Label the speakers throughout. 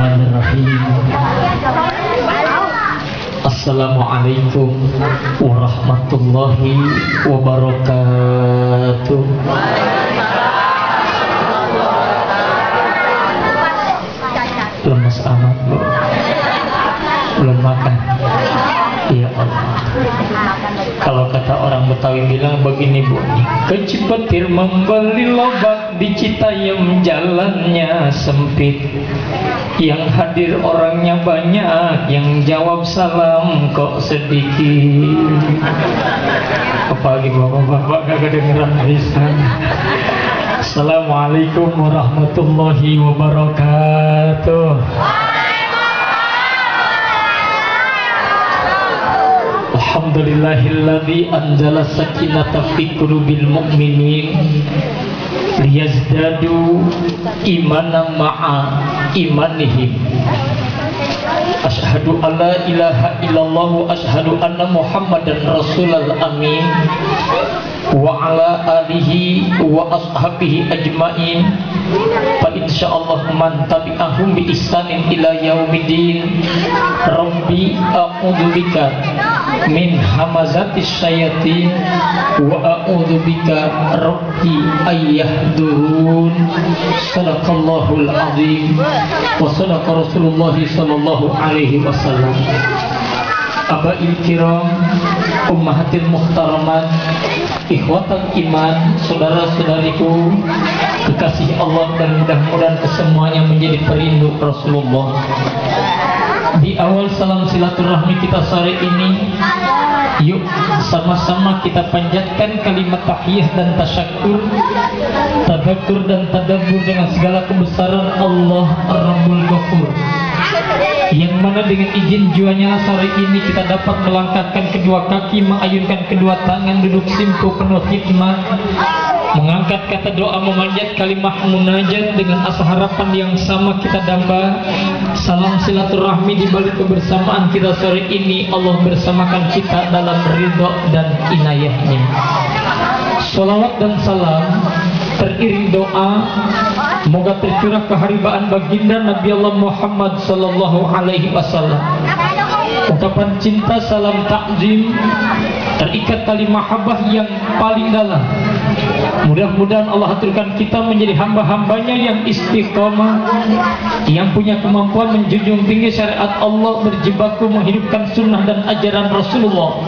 Speaker 1: Bismillahirrahmanirrahim. Assalamualaikum warahmatullahi wabarakatuh. Lemes amat bu, belum makan. Ya Allah. Kalau kata orang Betawi bilang begini bu, kecipetir membeli lobak di Citayam jalannya sempit, yang hadir orangnya banyak, yang jawab salam kok sedikit. Apalagi bapak-bapak gak kedengeran lisan. Assalamualaikum warahmatullahi wabarakatuh. Alhamdulillahilladzi anzala sakinata fi qulubil mu'minin liyazdadu imanan ma'a imanihim. Asyhadu an la ilaha illallah wa asyhadu anna Muhammadan rasulul amin wa ala alihi wa ashabihi ajmain. Fa insyaallah man tabi'ahum bi ihsanin ila yaumiddin. Rabbi a'udzubika min hamazatis syayatin wa a'udzubika rabbi ayyahdurun. Sadaqallahul azim wa sadaqa Rasulullah sallallahu alaihi wasallam. Abail kiram, ummahatil muhtaramat, ikhwatal iman, saudara-saudariku kekasih Allah, dan mudah-mudahan kesemuanya menjadi perindu Rasulullah. Di awal salam silaturahmi kita sore ini, yuk sama-sama kita panjatkan kalimat tahiyah dan tasyakur, tadzakur dan tadabbur dengan segala kebesaran Allah Ar-Rabbul Ghafur, yang mana dengan izin juanya sore ini kita dapat melangkahkan kedua kaki, mengayunkan kedua tangan, duduk simpu penuh khidmat, mengangkat kata doa, memanjat kalimah munajat dengan asa harapan yang sama kita damba. Salam silaturahmi di balik kebersamaan kita sore ini, Allah bersamakan kita dalam ridho dan inayahnya. Salawat dan salam teriring doa, moga tercurah keharibaan baginda Nabi Allah Muhammad sallallahu alaihi wasallam. Ungkapan cinta, salam takzim, terikat tali mahabbah yang paling dalam. Mudah-mudahan Allah aturkan kita menjadi hamba-hambanya yang istiqomah, yang punya kemampuan menjunjung tinggi syariat Allah, berjibaku menghidupkan sunnah dan ajaran Rasulullah.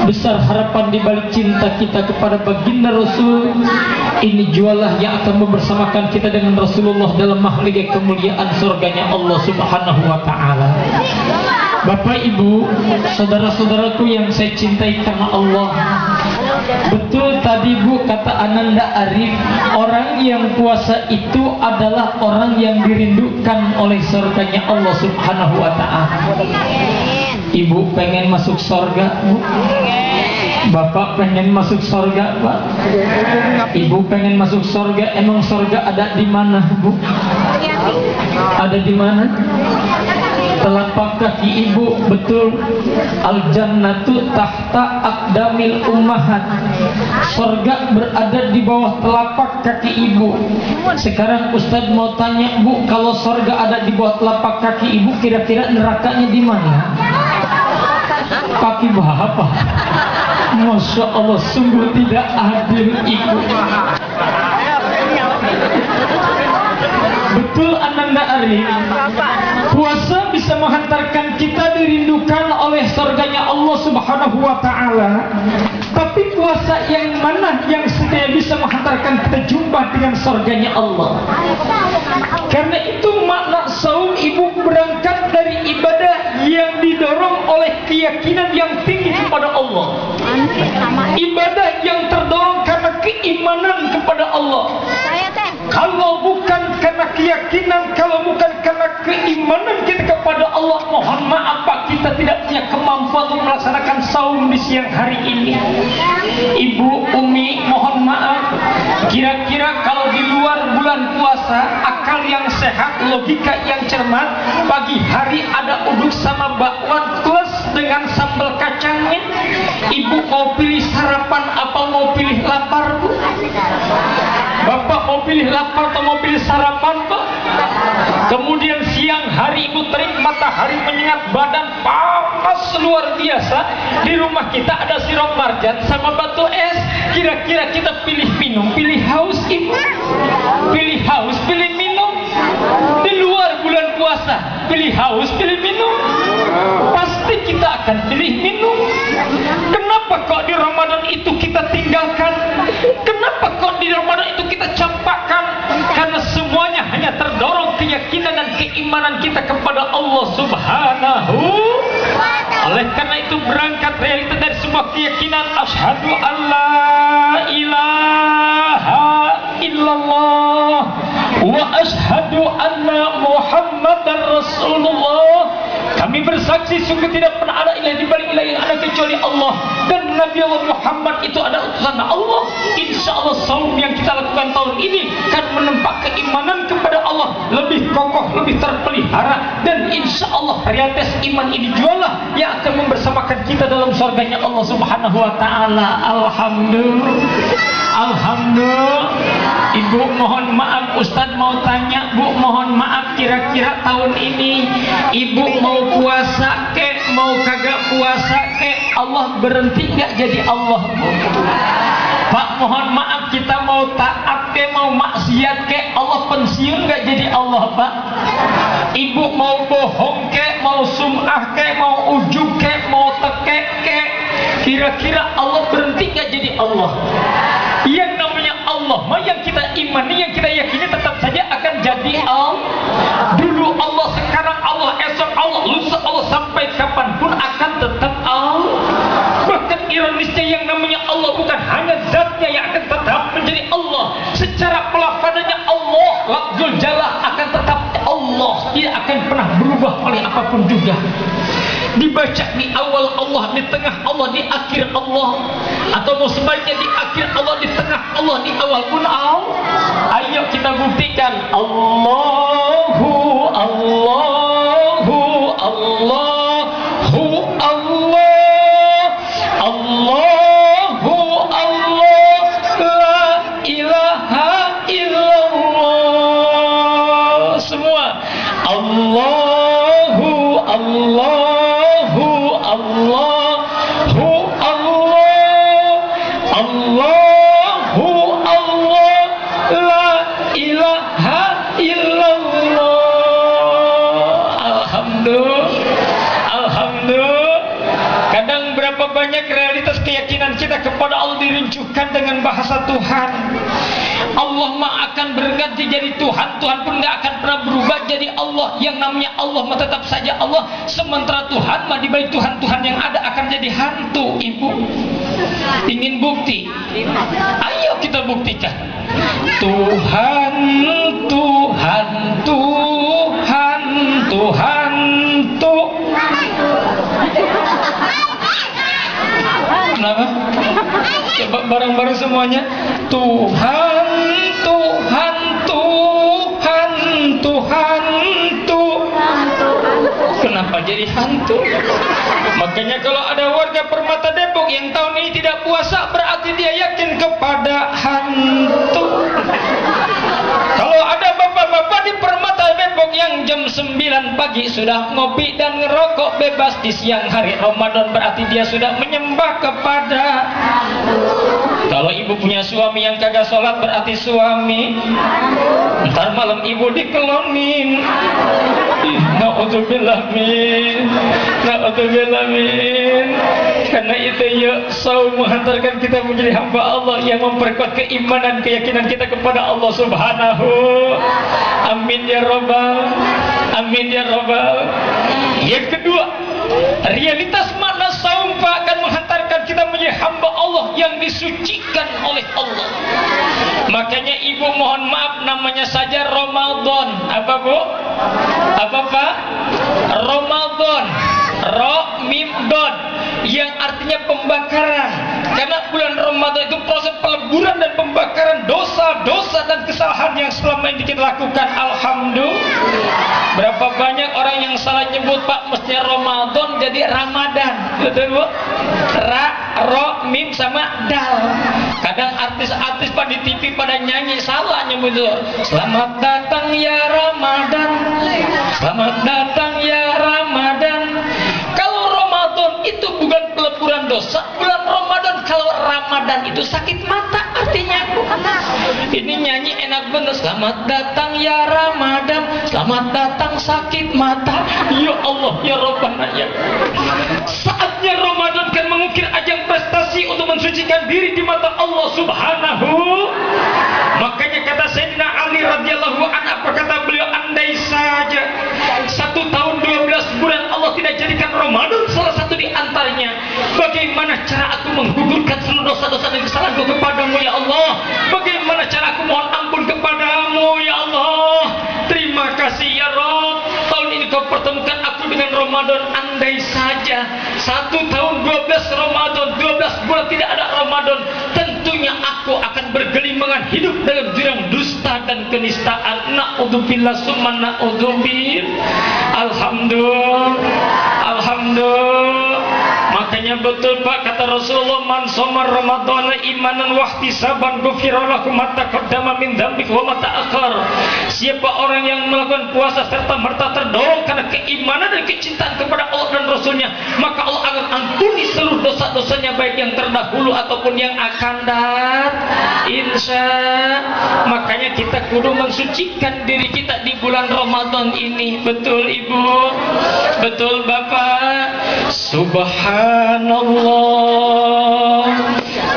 Speaker 1: Besar harapan di balik cinta kita kepada baginda Rasul ini jualah yang akan membersamakan kita dengan Rasulullah dalam mahligai kemuliaan surganya Allah subhanahu wa ta'ala. Bapak, ibu, saudara-saudaraku yang saya cintai karena Allah, betul tadi bu kata Ananda Arif, orang yang puasa itu adalah orang yang dirindukan oleh surganya Allah subhanahu wa ta'ala. Ibu pengen masuk surga bu? Bapak pengen masuk surga pak? Ibu pengen masuk surga? Emang surga ada di mana bu? Ada di mana? Telapak kaki ibu, betul. Al jannatu tahta aqdamil ummahat. Surga berada di bawah telapak kaki ibu. Sekarang Ustadz mau tanya bu, kalau surga ada di bawah telapak kaki ibu, kira-kira nerakanya di mana? Kaki bapak. Masya Allah, sungguh tidak adil ibu. Betul Ananda Arif, puasa bisa menghantarkan kita dirindukan oleh surganya Allah subhanahu wa ta'ala. Tapi puasa yang mana yang setia bisa menghantarkan kita jumpa dengan surganya Allah? Karena itu makna saum ibu berangkat dari ibadah yang didorong oleh keyakinan yang tinggi kepada Allah, ibadah yang terdorong karena keimanan kepada Allah. Kalau bukan karena keyakinan, kalau bukan karena keimanan kita kepada Allah, mohon maaf Pak, kita tidak punya kemampuan untuk melaksanakan saum di siang hari ini. Ibu, Umi, mohon maaf, kira-kira kalau di luar bulan puasa, akal yang sehat, logika yang cermat, pagi hari ada uduk sama bakwan plus dengan sambal kacangnya, ibu mau pilih sarapan apa mau pilih lapar bu? Bapak mau pilih lapar atau mau pilih sarapan pak? Kemudian siang hari matahari menyengat badan, panas luar biasa. Di rumah kita ada sirup marjan sama batu es. Kira-kira kita pilih minum, pilih haus, ibu? Pilih haus, pilih minum? Di luar bulan puasa, pilih haus, pilih minum? Pasti kita akan pilih minum. Kenapa kok di Ramadan itu kita tinggalkan? Kenapa kok di Ramadan itu kita campakkan? Karena semuanya hanya terdorong keyakinan dan keimanan kita kepada Allah Subhanahu. Oleh karena itu berangkat realita dari semua keyakinan, asyhadu an la ilaha illallah wa asyhadu anna Muhammadar Rasulullah. Kami bersaksi sungguh tidak pernah ada ilah di balik ilah yang ada kecuali Allah, dan Nabi Allah Muhammad itu adalah utusan Allah. Insya Allah saum yang kita lakukan tahun ini akan menempa keimanan kepada Allah lebih kokoh, lebih terpelihara, dan insya Allah realitas iman ini jualah yang akan membersamakan kita dalam surganya Allah Subhanahu wa ta'ala. Alhamdulillah. Alhamdulillah. Ibu mohon maaf, Ustadz mau tanya, Bu mohon maaf, kira-kira tahun ini Ibu mau puasa kek, mau kagak puasa kek, Allah berhenti gak jadi Allah, Bu? Pak mohon maaf, kita mau taat kek, mau maksiat kek, Allah pensiun gak jadi Allah, Pak? Ibu mau bohong kek, mau sum'ah kek, mau ujub kek, mau tekek kek, kira-kira Allah berhenti gak jadi Allah? Yang namanya Allah, yang kita imani, yang kita yakini tetap saja akan jadi Allah. Dulu Allah, sekarang Allah, esok Allah, lusa Allah, sampai kapanpun akan tetap Allah. Bahkan ironisnya yang namanya Allah bukan hanya zatnya yang akan tetap menjadi Allah, secara pelafanannya Allah, lafzul jalah akan tetap Allah, tidak akan pernah berubah oleh apapun juga. Dibaca di awal Allah, di tengah Allah, di akhir Allah, atau mau sebaliknya di akhir Allah, di tengah Allah, di awal pun Allah. Ayo kita buktikan. Allahu Allahu Allahu Allah, Allahu Allah, la ilaha illallah. Semua Allahu Allah, Allahu Allah, Allahu Allah, la ilaha illallah. Alhamdulillah, alhamdulillah. Kadang berapa banyak realitas keyakinan kita kepada Allah dirincukan dengan bahasa Tuhan. Allah mah akan berganti jadi Tuhan, Tuhan pun gak akan pernah berubah jadi Allah. Yang namanya Allah mah tetap saja Allah, sementara Tuhan mah dibalik Tuhan-Tuhan yang ada akan jadi hantu. Ibu ingin bukti? Ayo kita buktikan. Tuhan, Tuhan, Tuhan, Tuhan, Tuhan. Kenapa? Coba bareng-bareng semuanya. Tuhan, Tuhan, Tuhan, Tuhan, Tuhan. Kenapa jadi hantu? Makanya kalau ada warga Permata Depok yang tahun ini tidak puasa, berarti dia yakin kepada hantu. Kalau ada bapak-bapak di Permata Depok yang jam 9 pagi sudah ngopi dan ngerokok bebas di siang hari Ramadan, berarti dia sudah menyembah kepada. Kalau ibu punya suami yang kagak sholat, berarti suami ntar malam ibu dikelonin. Na'udzubillah min, na'udzubillah min. Karena itu ya saum menghantarkan kita menjadi hamba Allah yang memperkuat keimanan, keyakinan kita kepada Allah Subhanahu. Amin ya Rabbal, amin ya Rabbal. Yang kedua, realitas makna saum akan menghantarkan kita menjadi hamba Allah yang disucikan oleh Allah. Makanya ibu mohon maaf, namanya saja Ramadan. Apa bu? Apa pak? Ramadan, Ro Mim Don, yang artinya pembakaran. Karena bulan Ramadan itu proses peleburan dan pembakaran dosa-dosa dan kesalahan yang selama ini kita lakukan. Alhamdulillah. Berapa banyak orang yang salah nyebut pak, mestinya Ramadan jadi Ramadan. Betul bu? Ra, Ro, Mim sama Dal. Kadang artis-artis pak di TV pada nyanyi salah nyebut itu. Selamat datang ya Ramadan, selamat datang ya Ramadan. itu sakit mata artinya. Ini nyanyi enak bener, selamat datang ya Ramadan, selamat datang sakit mata. Ya Allah ya Rabbana ya. Saatnya Ramadan kan mengukir ajang prestasi untuk mensucikan diri di mata Allah Subhanahu. Makanya kata Sayyidina Ali radhiyallahu anhu, apa kata beliau, andai saja 1 tahun 12 bulan Allah tidak jadikan Ramadan salah satu di antaranya, bagaimana cara aku menggugurkan seluruh dosa-dosa dan kesalahanku kepadamu ya Allah? Bagaimana cara aku mohon ampun kepadamu ya Allah? Terima kasih ya Rabb, tahun ini kau pertemukan aku dengan Ramadan. Andai saja 1 tahun 12 Ramadan, 12 bulan tidak ada Ramadan, tentunya aku akan bergelimangan hidup dalam jurang dusta dan kenistaan. Na'udzubillah summa na'udzubillah. Alhamdulillah. Makanya betul Pak, kata Rasulullah, man shoma ramadhana imanan wa ihtisaban ghufira lahu ma taqaddama min dzambihi wa ma ta'akhkhar. Siapa orang yang melakukan puasa serta merta terdorong karena keimanan dan kecintaan kepada Allah dan Rasulnya, maka Allah akan ampuni seluruh dosa-dosanya, baik yang terdahulu ataupun yang akan datang. Insya. Makanya kita kudu mensucikan diri kita di bulan Ramadan ini. Betul Ibu, betul Bapak. Subhanallah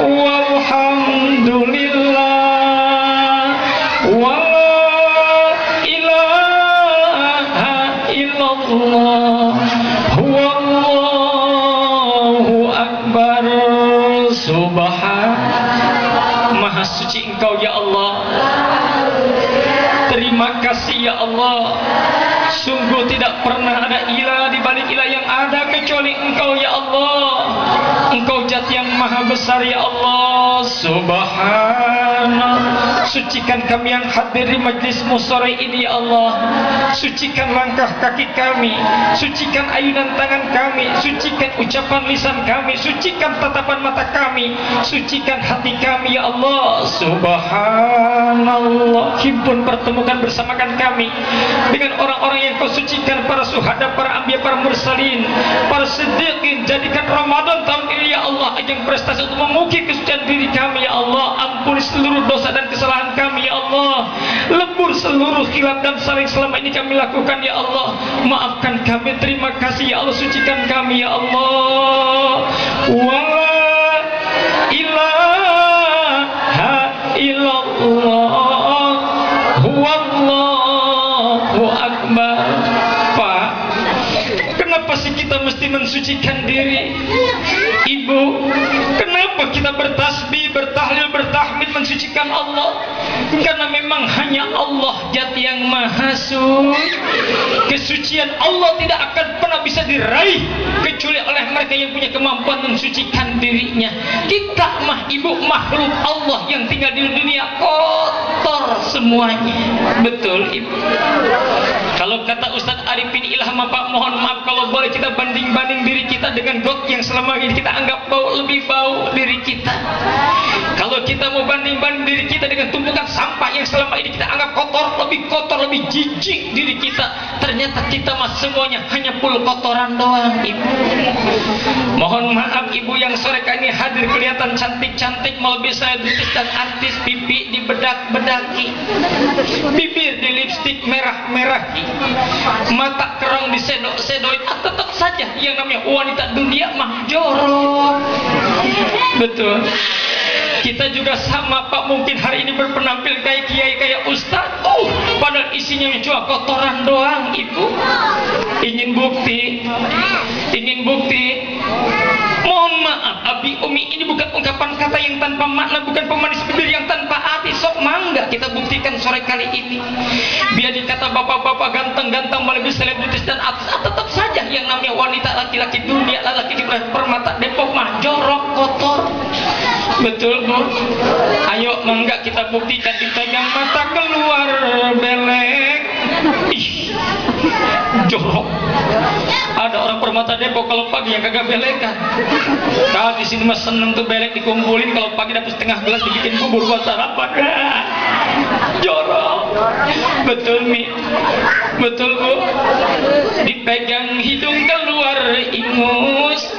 Speaker 1: walhamdulillah wa ilaha illallah wallahu akbar. Maha suci Engkau ya Allah. Terima kasih ya Allah. Sungguh tidak pernah ada ilah di balik ilah yang ada kecuali Engkau ya Allah. Engkau Zat yang maha besar ya Allah. Subhanallah. Sucikan kami yang hadir di majlismu sore ini ya Allah. Sucikan langkah kaki kami, sucikan ayunan tangan kami, sucikan ucapan lisan kami, sucikan tatapan mata kami, sucikan hati kami ya Allah. Subhanallah. Himpun pertemukan bersamakan kami dengan orang-orang yang Kau sucikan, para syuhada, para anbiya, para mursalin, para siddiqin. Jadikan Ramadan tahun ini ya Allah ajang prestasi untuk mengukir kesucian diri kami ya Allah. Ampuni seluruh dosa dan kesalahan kami ya Allah. Lembur seluruh khilaf dan saling selama ini kami lakukan ya Allah. Maafkan kami, terima kasih ya Allah. Sucikan kami ya Allah. Wala ilaha illallah wallahu akbar. Pak, kenapa sih kita mesti mensucikan diri? Ibu, kenapa kita bertasbih, bertahlil, bertahmid mensucikan Allah? Karena memang hanya Allah Zat yang maha suci. Kesucian Allah tidak akan pernah bisa diraih kecuali oleh mereka yang punya kemampuan mensucikan dirinya. Kita mah ibu makhluk Allah yang tinggal di dunia kotor semuanya. Betul ibu. Kalau kata Ustadz Arifin Ilham, Pak, mohon maaf kalau boleh kita banding-banding diri kita dengan got yang selama ini kita anggap bau, lebih bau diri kita. Kalau kita mau banding-banding diri kita dengan tumpukan sampah yang selama ini kita anggap kotor, lebih jijik diri kita. Ternyata kita mah semuanya hanya full kotoran doang ibu. Mohon maaf ibu yang sore kali ini hadir kelihatan cantik-cantik, mau bisa artis dan artis, pipi dibedak-bedaki, bibir di lipstik merah-merahi, mata kerang disedok-sedokin. Tetap saja yang namanya wanita dunia mah jorok. Betul. Kita juga sama Pak, mungkin hari ini berpenampil kayak kiai, kayak ustaz, padahal isinya cuma kotoran doang ibu. Ingin bukti? Mohon maaf Abi Umi, ini bukan ungkapan kata yang tanpa makna, bukan pemanis bibir yang tanpa arti. Sok mangga kita buktikan sore kali ini. Biar dikata bapak-bapak ganteng-ganteng melalui selebritis dan artis, tetap saja yang namanya wanita, laki-laki dunia, laki di Permata Depok mah jorok, kotor. Betul bu? Ayo mangga kita buktikan, dipegang mata keluar belek. Ih, jorok. Ada orang Permata Depok kalau pagi yang kagak belekan. Kalau di sini mah seneng tuh belek dikumpulin, kalau pagi dapat setengah gelas dibikin bubur buat sarapan. Jorok. Betul Mi? Betul bu? Dipegang hidung keluar ingus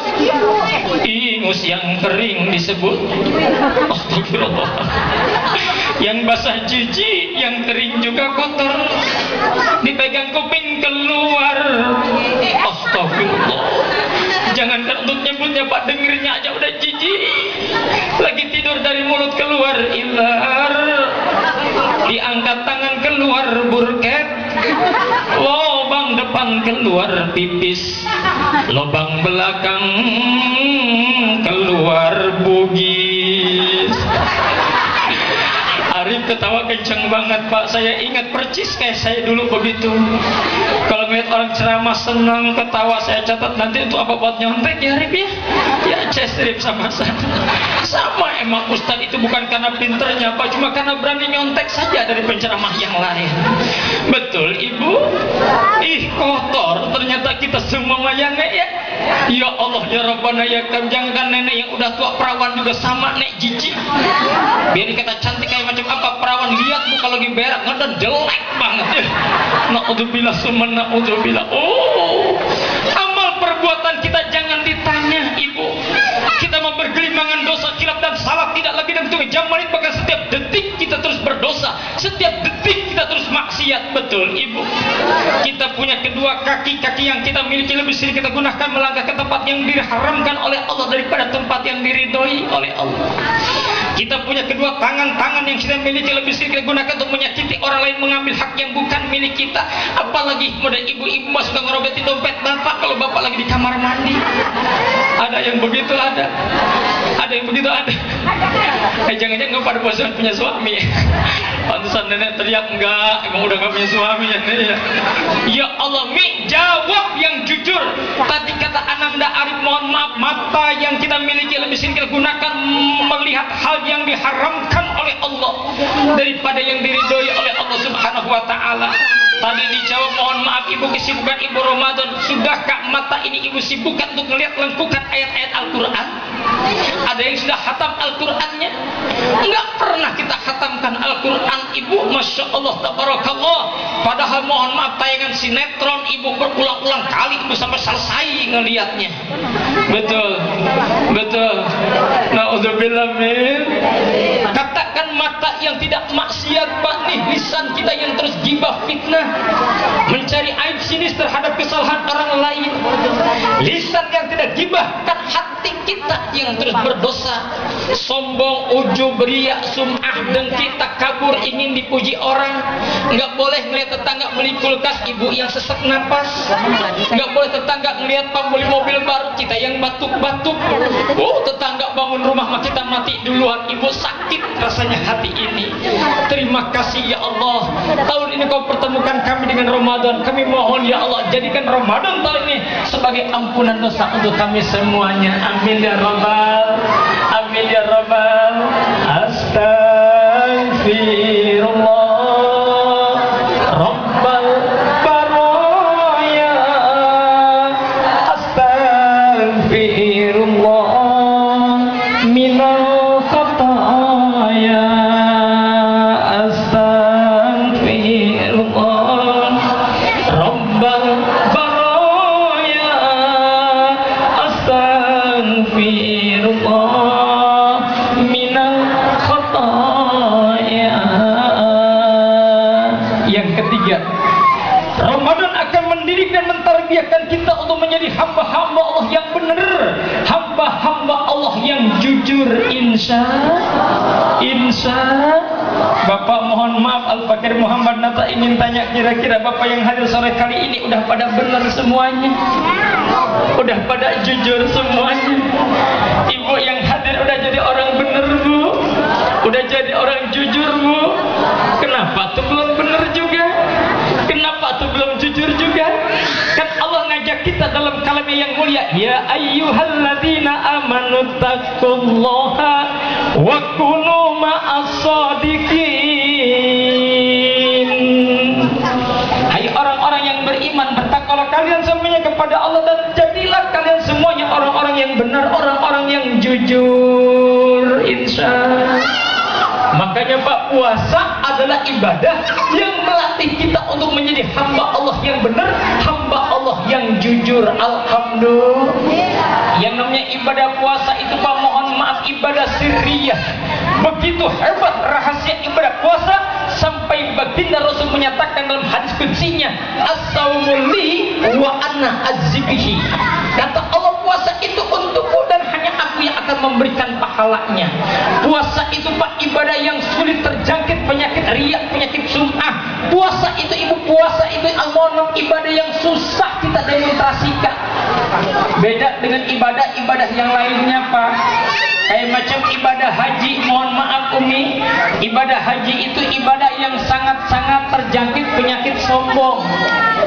Speaker 1: ingus yang kering disebut astagfirullah. Yang basah jijik, yang kering juga kotor. Dipegang kuping keluar astagfirullah. Jangankan untuk nyebutnya Pak, dengernya aja udah jijik. Lagi tidur dari mulut keluar ilar, diangkat tangan keluar burket, lobang depan keluar pipis, lobang belakang keluar bugis. Arif ketawa kencang banget Pak. Saya ingat percis kayak saya dulu begitu. Kalau ngeliat orang ceramah senang ketawa, saya catat nanti untuk apa buat nyontek ya Arif ya. Ya cestrip sama saya. Sama emang Ustaz itu bukan karena pinternya Pak, cuma karena berani nyontek saja dari penceramah yang lain. Betul Ibu? Ih kotor ternyata kita semua mayangnya ya. Ya Allah ya Rabbana ya Karim. Jangan nenek yang udah tua perawan juga sama nek jijik. Biar dikata cantik kayak macam apa perawan, lihat muka lagi berak ngeden jelek banget ya. Naudzubillah summa naudzubillah. Oh, amal perbuatan kita jangan ditanya Ibu. Kita mau bergelimangan dosa, khilaf dan salah tidak lagi dan tunggu jam menit, bahkan setiap detik kita terus berdosa, setiap detik kita terus maksiat. Betul Ibu? Kita punya kedua kaki, kaki yang kita miliki lebih sering kita gunakan melangkah ke tempat yang diharamkan oleh Allah daripada tempat yang diridhoi oleh Allah. Kita punya kedua tangan, tangan yang kita miliki lebih sering kita gunakan untuk menyakiti orang lain, mengambil hak yang bukan milik kita. Apalagi mudah ibu-ibu masuk ke ngerobeti dompet bapak kalau bapak lagi di kamar mandi. Ada yang begitu ada. Ada yang begitu ada. Jangan-jangan nggak pada bosan punya suami. Pantesan nenek teriak enggak, emang udah nggak punya suami ya nenek ya. Ya Allah, Mi jawab yang jujur. Tadi kata Ananda Arif, mohon maaf, mata yang kita miliki lebih sering kita gunakan melihat hal yang diharamkan oleh Allah daripada yang diridhoi oleh Allah Subhanahu wa taala. Tadi dijawab, mohon maaf Ibu, kesibukan Ibu Ramadan. Sudahkah mata ini Ibu sibukkan untuk melihat lengkukan ayat-ayat Al-Quran? Ada yang sudah khatam Al-Qurannya? Enggak pernah kita khatamkan Al-Quran Ibu. Masya Allah tabarakallah. Padahal mohon maaf tayangan sinetron Ibu berulang-ulang kali Ibu sampai selesai ngelihatnya. Betul. Betul. Na'udzubillah min. Katakan mata yang tidak maksiat Pak, nih lisan kita yang terus gibah fitnah, mencari aib sinis terhadap kesalahan orang lain. Lisan yang tidak gibah, kan hati kita yang terus berdosa, sombong, ujub, riya, sum'ah, dengki, takabur, ingin dipuji orang. Nggak boleh melihat tetangga beli kulkas, ibu yang sesak napas. Nggak boleh tetangga melihat Pak beli mobil baru, kita yang batuk-batuk. Oh, tetangga bangun rumah mah kita mati duluan. Ibu sakit rasanya hati ini. Terima kasih ya Allah, tahun ini Kau pertemukan kami dengan Ramadan. Kami mohon ya Allah, jadikan Ramadan tahun ini sebagai ampunan dosa untuk kami semuanya. Amin ya Rabbal, amin ya Rabbal. Astaghfirullah Rabbal baraya. Astaghfirullah minal khataya. Ramadan akan mendidik dan mentarbiahkan kita untuk menjadi hamba-hamba Allah yang benar, hamba-hamba Allah yang jujur. Insya Bapak mohon maaf, Al-Fakir Muhammad Nata ingin tanya, kira-kira Bapak yang hadir sore kali ini udah pada benar semuanya? Udah pada jujur semuanya? Ibu yang hadir udah jadi orang benar Bu? Udah jadi orang jujur Bu? Kenapa tuh belum benar juga? Kenapa tuh belum jujur juga? Kan Allah ngajak kita dalam kalamnya yang mulia, ya ayyuhalladzina amanu taqullaha wa kunu ma'as-shadiqin. Hai orang-orang yang beriman, bertakwalah kalian semuanya kepada Allah dan jadilah kalian semuanya orang-orang yang benar, orang-orang yang jujur. Insyaallah. Makanya Pak, puasa adalah ibadah yang melatih kita untuk menjadi hamba Allah yang benar, hamba Allah yang jujur. Alhamdulillah. Yang namanya ibadah puasa itu Pak, mohon maaf, ibadah sirriyah. Begitu hebat rahasia ibadah puasa sampai baginda Rasul menyatakan dalam hadis kutsinya, as-saumu li wa ana azzibihi. Kata Allah, puasa itu untukku dan hanya aku yang akan memberikan pahalanya. Puasa itu Pak, ibadah yang sulit terjangkit penyakit riya, penyakit sum'ah. Puasa itu puasa itu al-monok, ibadah yang susah kita demonstrasikan. Beda dengan ibadah-ibadah yang lainnya Pak. Kayak macam ibadah haji, mohon maaf Umi, ibadah haji itu ibadah yang sangat-sangat terjangkit penyakit sombong.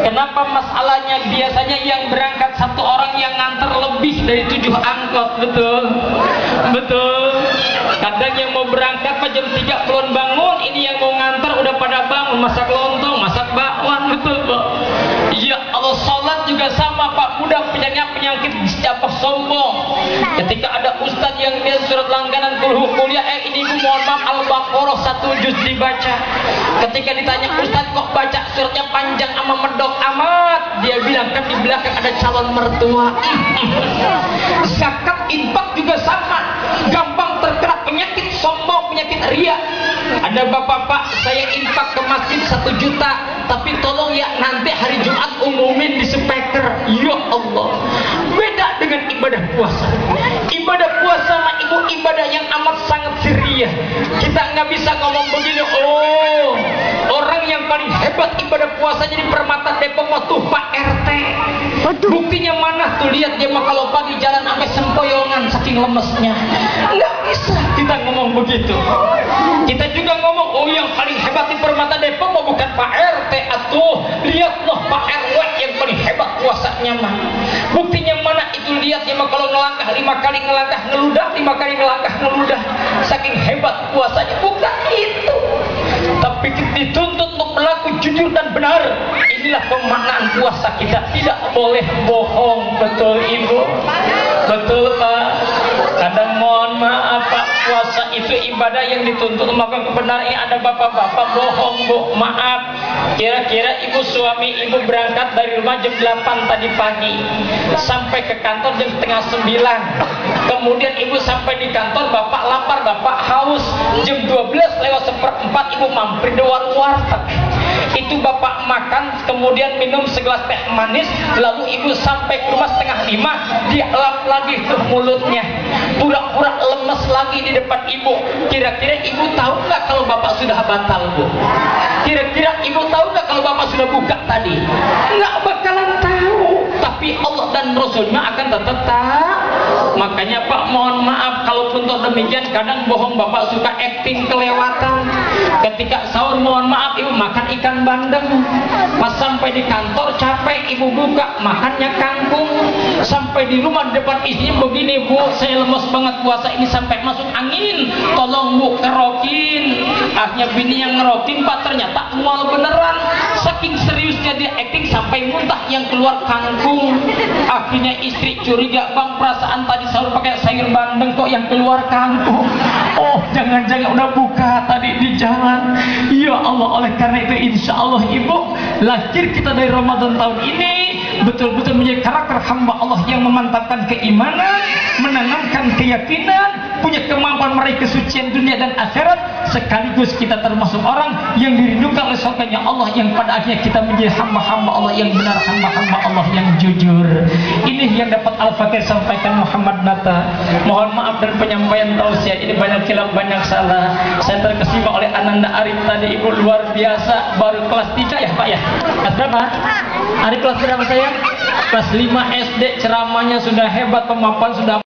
Speaker 1: Kenapa masalahnya? Biasanya yang berangkat satu orang yang nganter lebih dari 7 angkot, betul? Betul. Kadang yang mau berangkat jam 3 belum bangun, ini yang mau nganter udah pada bangun, masak lontong, masak bakwan, betul Pak? Ya Allah, sholat juga sama Pak, mudah penyakit siapa sombong. Ketika ada ustadz yang dia surat langganan kuliah, ini ibu mohon maaf, Al-Baqarah 1 juz dibaca. Ketika ditanya, ustadz kok baca suratnya panjang sama medok amat, dia bilang kan di belakang ada calon mertua. Zakat infak juga sama, gampang terkena penyakit sombong, penyakit riya. Ada bapak-bapak, saya infak ke masjid 1 juta, tapi tolong ya nanti hari Jumat umumin di speaker. Ya Allah, beda dengan ibadah puasa. Ibadah puasa mah itu ibadah yang amat sangat sirriyah. Kita nggak bisa ngomong begini, oh orang yang paling hebat ibadah puasanya di Permata Depok waktu Pak RT. Buktinya mana tuh, lihat dia mah kalau pagi jalan sampai sempoyongan saking lemesnya. Nggak bisa kita ngomong begitu. Kita juga ngomong, oh yang paling hebat di Permata Depok mah bukan Pak RT atuh, lihatlah Pak RW yang paling hebat puasanya mah. Buktinya mana itu, lihat dia mah kalau ngelangkah 5 kali ngelangkah ngeludah, 5 kali ngelangkah ngeludah, saking hebat puasanya. Bukan itu, tapi kita dituntut untuk berlaku jujur dan benar. Inilah pemaknaan puasa kita, tidak boleh bohong. Betul Ibu? Betul Pak? Kadang mohon maaf Pak, puasa itu ibadah yang dituntut melakukan kebenaran. Ada bapak-bapak bohong Bu, maaf. Kira-kira ibu suami ibu berangkat dari rumah jam 8 tadi pagi, sampai ke kantor jam setengah 9. Kemudian ibu sampai di kantor, bapak lapar, bapak haus. Jam 12:04 ibu mampir di warteg. Itu bapak makan, kemudian minum segelas teh manis, lalu ibu sampai ke rumah setengah 5, dia lap lagi ke mulutnya, pura-pura lemes lagi di depan ibu. Kira-kira ibu tahu nggak kalau bapak sudah batal Bu? Kira-kira ibu tahu nggak kalau bapak sudah buka tadi? Nggak bakalan tahu, tapi Allah dan Rasulnya akan tetap tahu. Makanya Pak, mohon maaf kalaupun toh demikian, kadang bohong bapak suka acting kelewatan. Ketika sahur mohon maaf ibu makan ikan bandeng, pas sampai di kantor capek ibu buka makannya kangkung. Sampai di rumah di depan istrinya begini, Bu saya lemes banget puasa ini sampai masuk angin, tolong Bu kerokin. Akhirnya bini yang ngerokin Pak, ternyata mual beneran. Saking seriusnya dia acting sampai muntah yang keluar kangkung. Akhirnya istri curiga, Bang perasaan tadi sahur pakai sayur bandeng kok yang keluar kangkung. Oh jangan-jangan udah buka tadi di jalan. Ya Allah, oleh karena itu insya Allah Ibu, lahir kita dari Ramadan tahun ini betul-betul menjadi karakter hamba Allah yang memantapkan keimanan, menanamkan keyakinan, punya kemampuan meraih kesucian dunia dan akhirat, sekaligus kita termasuk orang yang dirindukan oleh surganya Allah, yang pada akhirnya kita menjadi hamba-hamba Allah yang benar, hamba-hamba Allah yang jujur. Ini yang dapat Al-Fakir sampaikan Muhammad Nata. Mohon maaf dan penyampaian tausiah ini banyak khilaf, banyak salah. Saya terkesima oleh Ananda Arif tadi, Ibu luar biasa, baru kelas 3 ya Pak ya? Kelas berapa? Arif kelas berapa saya? Kelas 5 SD, ceramahnya sudah hebat, pemaparan sudah